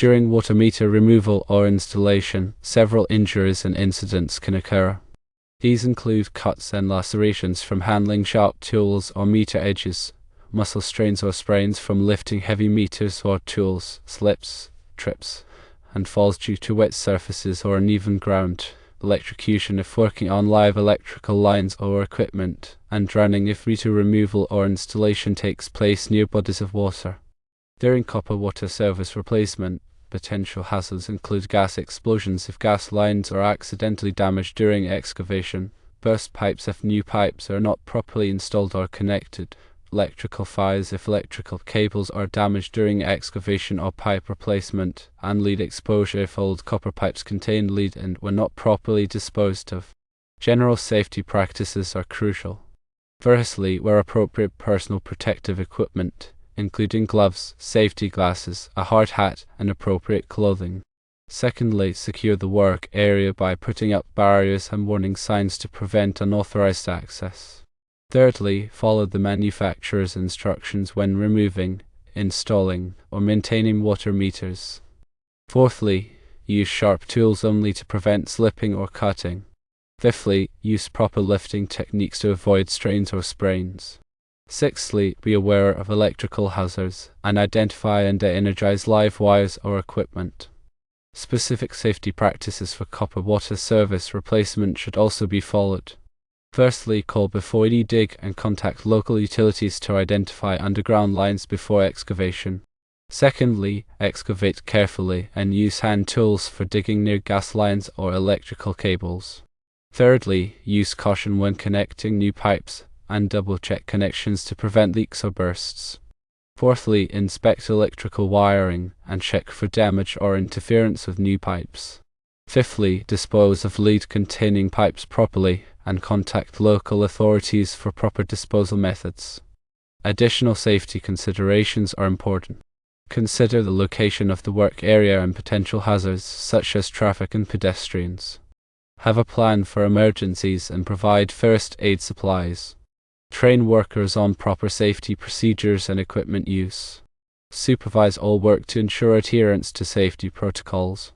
During water meter removal or installation, several injuries and incidents can occur. These include cuts and lacerations from handling sharp tools or meter edges, muscle strains or sprains from lifting heavy meters or tools, slips, trips, and falls due to wet surfaces or uneven ground, electrocution if working on live electrical lines or equipment, and drowning if meter removal or installation takes place near bodies of water. During copper water service replacement, potential hazards include gas explosions if gas lines are accidentally damaged during excavation, burst pipes if new pipes are not properly installed or connected, electrical fires if electrical cables are damaged during excavation or pipe replacement, and lead exposure if old copper pipes contain lead and were not properly disposed of. General safety practices are crucial. Firstly, wear appropriate personal protective equipment, including gloves, safety glasses, a hard hat, and appropriate clothing. Secondly, secure the work area by putting up barriers and warning signs to prevent unauthorized access. Thirdly, follow the manufacturer's instructions when removing, installing, or maintaining water meters. Fourthly, use sharp tools only to prevent slipping or cutting. Fifthly, use proper lifting techniques to avoid strains or sprains. Sixthly, be aware of electrical hazards and identify and de-energize live wires or equipment. Specific safety practices for copper water service replacement should also be followed. Firstly, call before you dig and contact local utilities to identify underground lines before excavation. Secondly, excavate carefully and use hand tools for digging near gas lines or electrical cables. Thirdly, use caution when connecting new pipes and double-check connections to prevent leaks or bursts. Fourthly, inspect electrical wiring and check for damage or interference with new pipes. Fifthly, dispose of lead-containing pipes properly and contact local authorities for proper disposal methods. Additional safety considerations are important. Consider the location of the work area and potential hazards such as traffic and pedestrians. Have a plan for emergencies and provide first aid supplies. Train workers on proper safety procedures and equipment use. Supervise all work to ensure adherence to safety protocols.